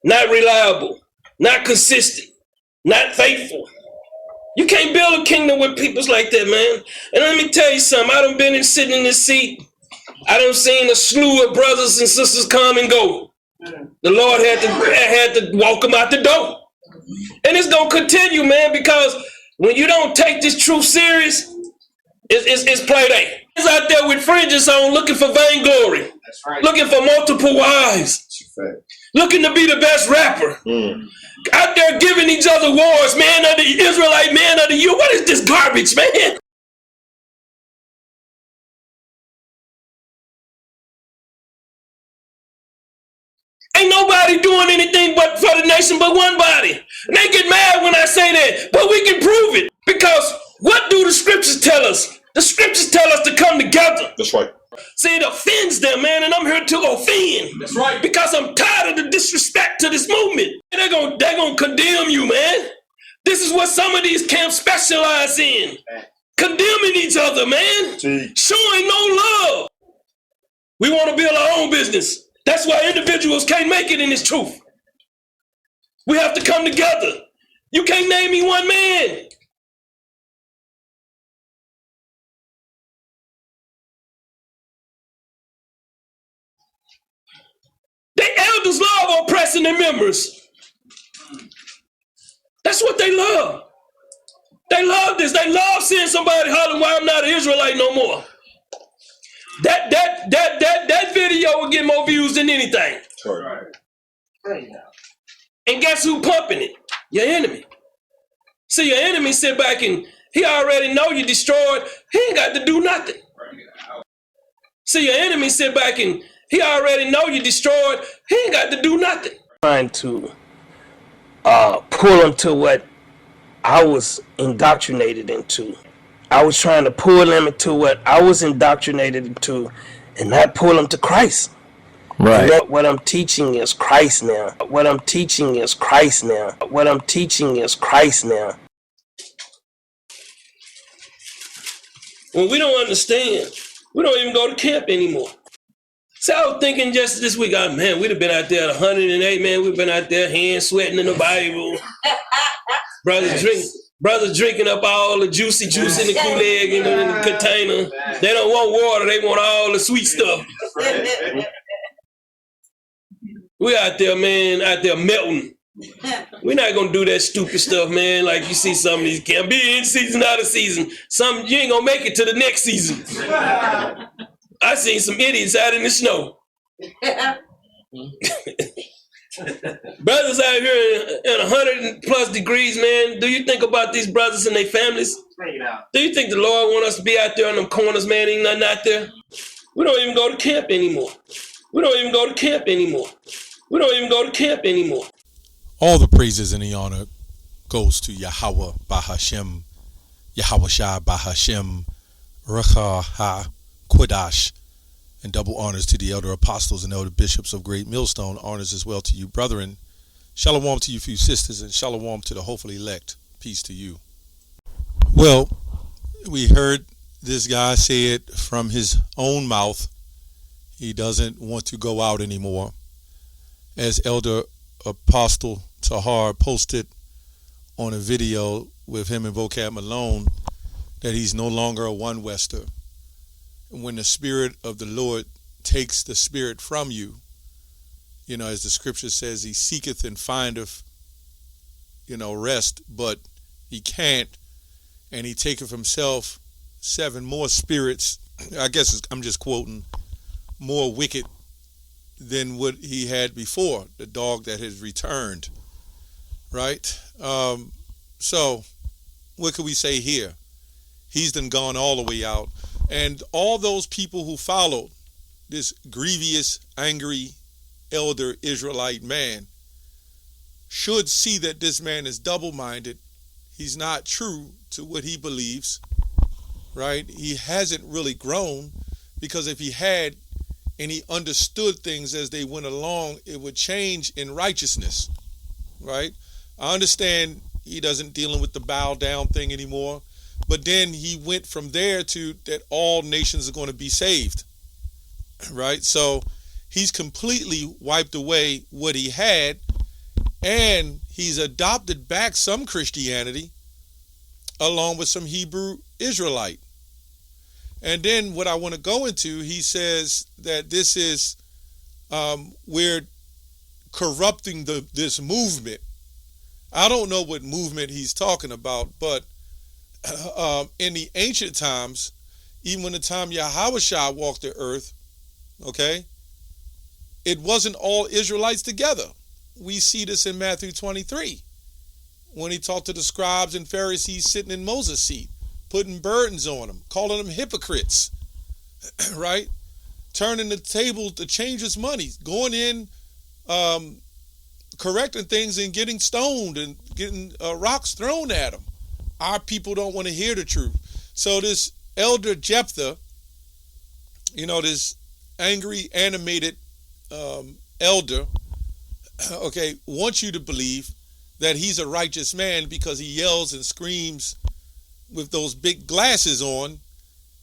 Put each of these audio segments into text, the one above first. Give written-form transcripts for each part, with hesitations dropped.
not reliable, not consistent, not faithful. You can't build a kingdom with peoples like that, man. And let me tell you something. I done been sitting in this seat. I done seen a slew of brothers and sisters come and go. The Lord had to walk them out the door. And it's going to continue, man, because when you don't take this truth serious, it's play day. It's out there with fringes on looking for vainglory. That's right. Looking for multiple wives. Looking to be the best rapper. Out there giving each other wars, man of the Israelite, man of the you. What is this garbage, man? Ain't nobody doing anything but for the nation but one body. And they get mad when I say that, but we can prove it. Because what do the scriptures tell us? The scriptures tell us to come together. That's right. See, it offends them, man, and I'm here to offend. That's right. Because I'm tired of the disrespect to this movement. And they're gonna condemn you, man. This is what some of these camps specialize in. Condemning each other, man. Showing no love. We want to build our own business. That's why individuals can't make it in this truth. We have to come together. You can't name me one man. The elders love oppressing their members. That's what they love. They love this. They love seeing somebody hollering, "Why I'm not an Israelite no more." That video will get more views than anything. Right. And guess who pumping it? Your enemy. See, your enemy sit back and he already know you destroyed. He ain't got to do nothing. See, your enemy sit back and he already know you destroyed. He ain't got to do nothing. Trying to pull him to what I was indoctrinated into. I was trying to pull him into what I was indoctrinated into and not pull him to Christ. Right. What I'm teaching is Christ now. What I'm teaching is Christ now. What I'm teaching is Christ now. When we don't understand, we don't even go to camp anymore. So I was thinking just this week, man, we'd have been out there at 108, man. We've been out there hands sweating in the Bible. Brothers drinking up all the juicy juice in the Kool-Aid in the container. They don't want water, they want all the sweet stuff. We out there, man, out there melting. We're not gonna do that stupid stuff, man. Like you see some of these camps, be in season, out of season. Some you ain't gonna make it to the next season. I seen some idiots out in the snow. Brothers out here in 100+ degrees, man. Do you think about these brothers and their families? Do you think the Lord want us to be out there in them corners, man? Ain't nothing out there. We don't even go to camp anymore. We don't even go to camp anymore. We don't even go to camp anymore. All the praises and the honor goes to Yahweh Bahashem, Yahweh Shai Bahashem, Recha Ha Kodash, and double honors to the elder apostles and elder bishops of Great Millstone. Honors as well to you, brethren. Shalom to you, few sisters, and shalom to the hopefully elect. Peace to you. Well, we heard this guy say it from his own mouth. He doesn't want to go out anymore. As Elder Apostle Tahar posted on a video with him and Vocab Malone, that he's no longer a one-wester. When the Spirit of the Lord takes the spirit from you, you know, as the scripture says, he seeketh and findeth, rest, but he can't, and he taketh himself 7 more spirits, I guess I'm just quoting, more wicked than what he had before, the dog that has returned, right? So what can we say here? He's done gone all the way out. And all those people who followed this grievous, angry, elder Israelite man should see that this man is double-minded. He's not true to what he believes, right? He hasn't really grown, because if he had and he understood things as they went along, it would change in righteousness, right? I understand he doesn't dealing with the bow down thing anymore. But then he went from there to that all nations are going to be saved, right? So he's completely wiped away what he had, And he's adopted back some Christianity along with some Hebrew Israelite. And then what I want to go into, he says that this is, we're corrupting this movement. I don't know what movement he's talking about, but in the ancient times, even when the time Yahushua walked the earth, okay, it wasn't all Israelites together. We see this in Matthew 23, when he talked to the scribes and Pharisees sitting in Moses' seat, putting burdens on them, calling them hypocrites, right? Turning the tables to change his money, going in, correcting things and getting stoned and getting rocks thrown at them. Our people don't want to hear the truth. So this elder Jephthah, this angry, animated elder, okay, wants you to believe that he's a righteous man because he yells and screams with those big glasses on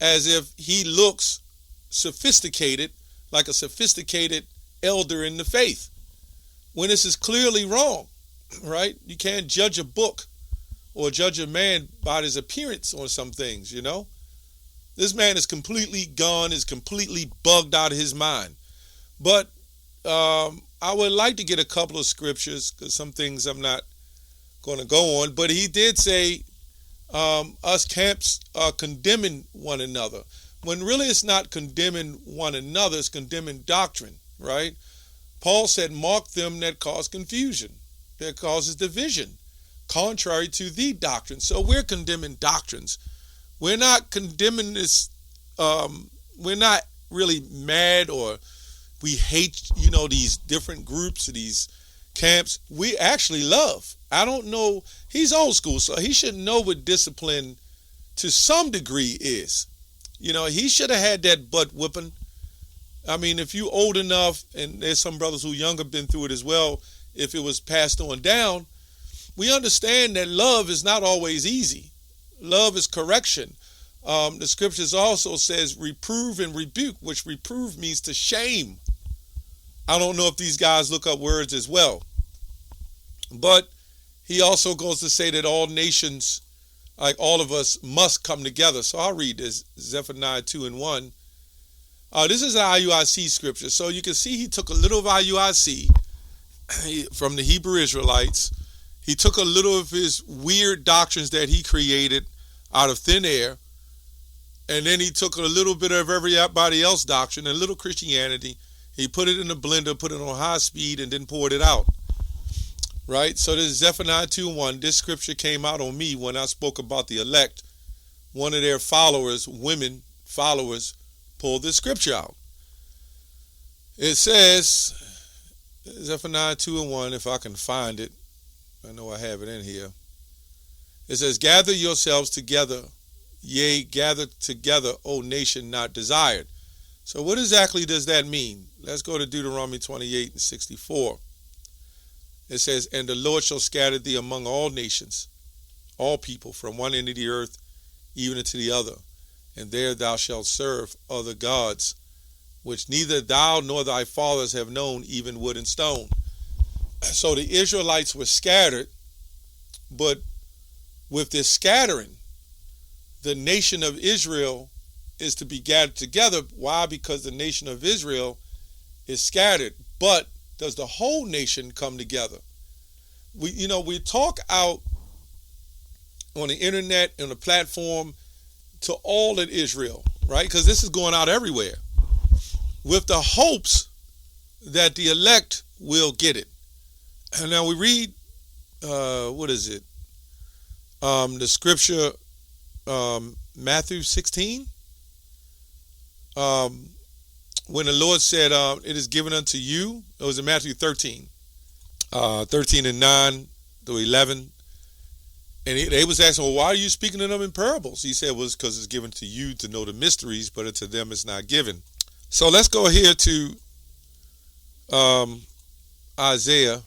as if he looks sophisticated, like a sophisticated elder in the faith, when this is clearly wrong, right? You can't judge a book or judge a man by his appearance on some things, This man is completely gone, is completely bugged out of his mind. But I would like to get a couple of scriptures, because some things I'm not going to go on. But he did say us camps are condemning one another, when really it's not condemning one another, it's condemning doctrine, right? Paul said, mark them that cause confusion, that causes division, contrary to the doctrine. So we're condemning doctrines. We're not condemning this. We're not really mad or we hate, these different groups, these camps. We actually love. I don't know. He's old school, so he should know what discipline to some degree is. He should have had that butt whipping. I mean, if you old enough, and there's some brothers who younger been through it as well, if it was passed on down, we understand that love is not always easy. Love is correction. The scriptures also says reprove and rebuke, which reprove means to shame. I don't know if these guys look up words as well. But he also goes to say that all nations, like all of us, must come together. So I'll read this, Zephaniah 2:1. This is an IUIC scripture. So you can see he took a little of IUIC from the Hebrew Israelites. He took a little of his weird doctrines that he created out of thin air. And then he took a little bit of everybody else's doctrine, a little Christianity. He put it in a blender, put it on high speed, and then poured it out. Right? So this is Zephaniah 2:1. This scripture came out on me when I spoke about the elect. One of their followers, women followers, pulled this scripture out. It says, Zephaniah 2:1, if I can find it. I know I have it in here. It says, gather yourselves together, yea, gather together, O nation not desired. So what exactly does that mean? Let's go to Deuteronomy 28:64. It says, and the Lord shall scatter thee among all nations, all people, from one end of the earth even unto the other. And there thou shalt serve other gods, which neither thou nor thy fathers have known, even wood and stone. So the Israelites were scattered, but with this scattering, the nation of Israel is to be gathered together. Why? Because the nation of Israel is scattered. But does the whole nation come together? We talk out on the internet, on the platform, to all in Israel, right? Because this is going out everywhere, with the hopes that the elect will get it. And now we read, the scripture, Matthew 16, when the Lord said, it is given unto you. It was in Matthew 13, 13:9 through 11. And they was asking, well, why are you speaking to them in parables? He said, well, it's because it's given to you to know the mysteries, but to them it's not given. So let's go here to Isaiah.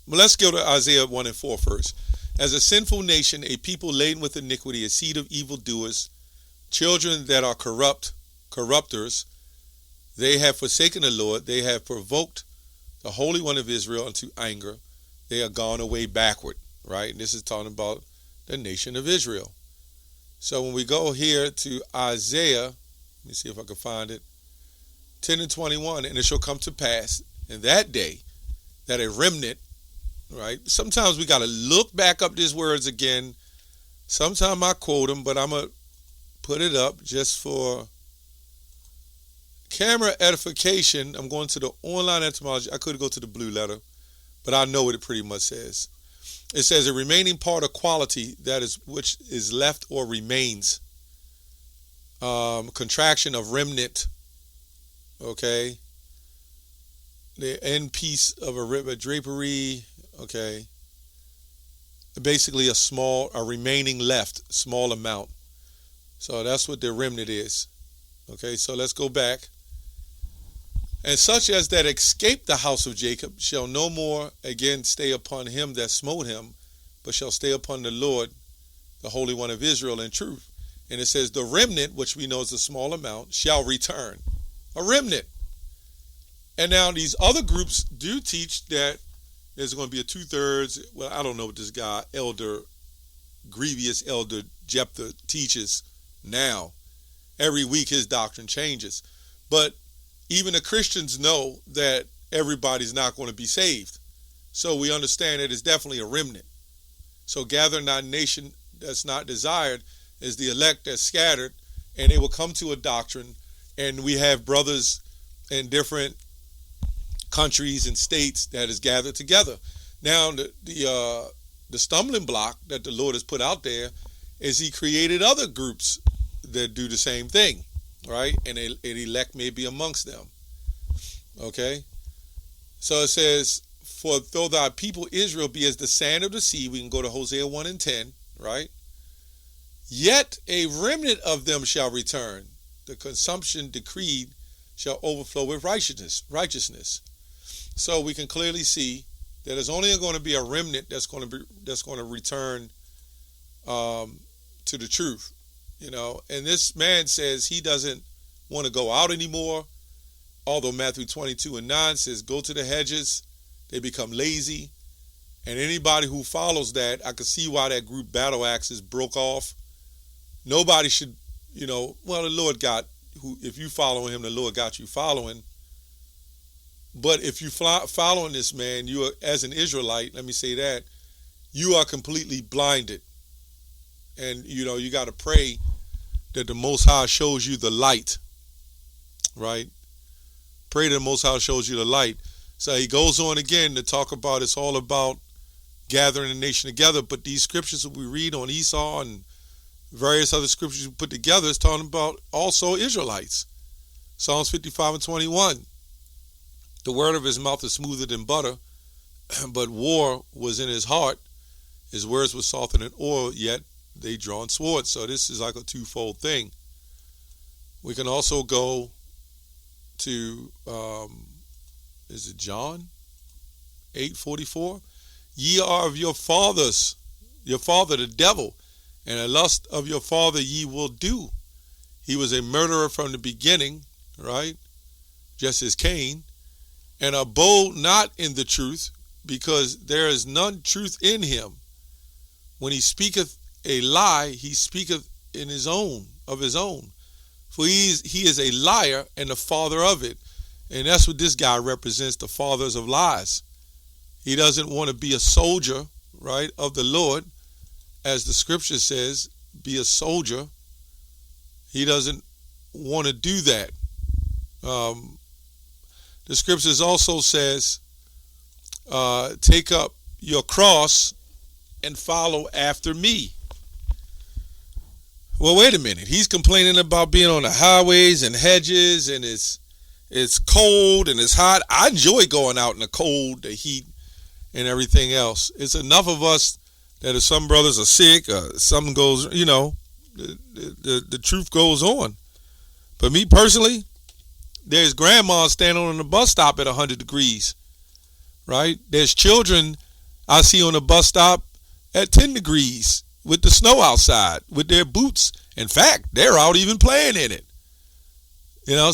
Let's go to Isaiah 1:4 first. As a sinful nation, a people laden with iniquity, a seed of evildoers, children that are corrupters, they have forsaken the Lord, they have provoked the Holy One of Israel into anger, they are gone away backward, right? And this is talking about the nation of Israel. So when we go here to Isaiah, let me see if I can find it, 10 and 21, and it shall come to pass in that day that a remnant, right? Sometimes we got to look back up these words again. Sometimes I quote them, but I'm going to put it up just for camera edification. I'm going to the online etymology. I could go to the blue letter, but I know what it pretty much says. It says a remaining part of quality, that is which is left or remains. Contraction of remnant. Okay. The end piece of a drapery. Okay. Basically a remaining left, small amount. So that's what the remnant is. Okay, so let's go back. And such as that escape the house of Jacob shall no more again stay upon him that smote him, but shall stay upon the Lord, the Holy One of Israel, in truth. And it says the remnant, which we know is a small amount, shall return. A remnant. And now these other groups do teach that there's going to be a 2/3. Well, I don't know what this guy, Grievous Elder Jephthah, teaches now. Every week his doctrine changes. But even the Christians know that everybody's not going to be saved. So we understand that it's definitely a remnant. So gather not nation that's not desired is the elect that's scattered, and they will come to a doctrine. And we have brothers in different countries and states that is gathered together. Now the stumbling block that the Lord has put out there is he created other groups that do the same thing, right? And an elect may be amongst them. Okay? So it says, for though thy people Israel be as the sand of the sea, we can go to Hosea 1 and 10, right? Yet a remnant of them shall return. The consumption decreed shall overflow with righteousness. So we can clearly see that there's only going to be a remnant that's going to return to the truth. You know, and this man says he doesn't want to go out anymore, although Matthew 22 and 9 says go to the hedges. They become lazy, and anybody who follows that, I can see why that group battle axes broke off. Nobody should, well, the Lord got who. If you follow him, the Lord got you following. But if you following this man, you are, as an Israelite, let me say that, you are completely blinded. And, you got to pray that the Most High shows you the light, right? Pray that the Most High shows you the light. So he goes on again to talk about it's all about gathering the nation together. But these scriptures that we read on Esau and various other scriptures we put together is talking about also Israelites. Psalms 55 and 21. The word of his mouth is smoother than butter, but war was in his heart. His words were softer than oil, yet they drawn swords. So this is like a twofold thing. We can also go to, is it John 8:44? Ye are of your father the devil, and the lust of your father ye will do. He was a murderer from the beginning, right? Just as Cain, and abode not in the truth, because there is none truth in him. When he speaketh a lie, he speaketh of his own. For he is a liar and the father of it. And that's what this guy represents, the fathers of lies. He doesn't want to be a soldier, right, of the Lord. As the scripture says, be a soldier. He doesn't want to do that. The scriptures also says, take up your cross and follow after me. Well, wait a minute. He's complaining about being on the highways and hedges, and it's cold and it's hot. I enjoy going out in the cold, the heat, and everything else. It's enough of us that if some brothers are sick or something goes, the truth goes on. But me personally, there's grandma standing on the bus stop at 100 degrees, right? There's children I see on the bus stop at 10 degrees with the snow outside with their boots. In fact, they're out even playing in it.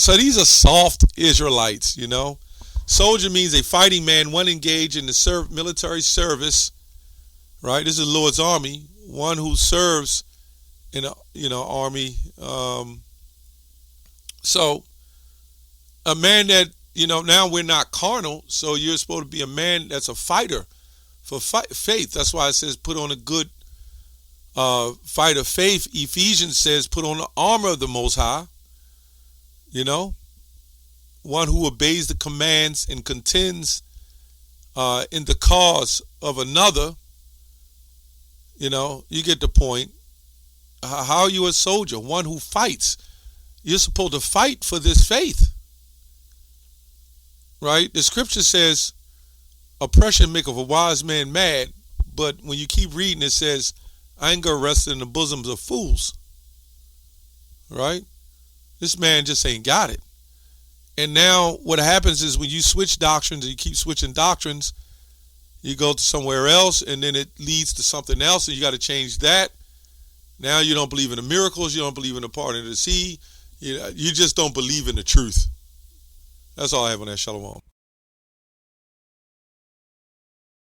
So these are soft Israelites, Soldier means a fighting man, one engaged in the military service, right? This is the Lord's army, one who serves in a army. So a man that, now we're not carnal, so you're supposed to be a man that's a fighter for faith. That's why it says put on a good fight of faith. Ephesians says put on the armor of the Most High. One who obeys the commands and contends in the cause of another. You get the point. How are you a soldier? One who fights. You're supposed to fight for this faith. Right? The scripture says, oppression maketh a wise man mad. But when you keep reading, it says, anger rested in the bosoms of fools. Right? This man just ain't got it. And now what happens is when you switch doctrines and you keep switching doctrines, you go to somewhere else and then it leads to something else and you got to change that. Now you don't believe in the miracles. You don't believe in the parting of the sea. You just don't believe in the truth. That's all I have on that. Shalom.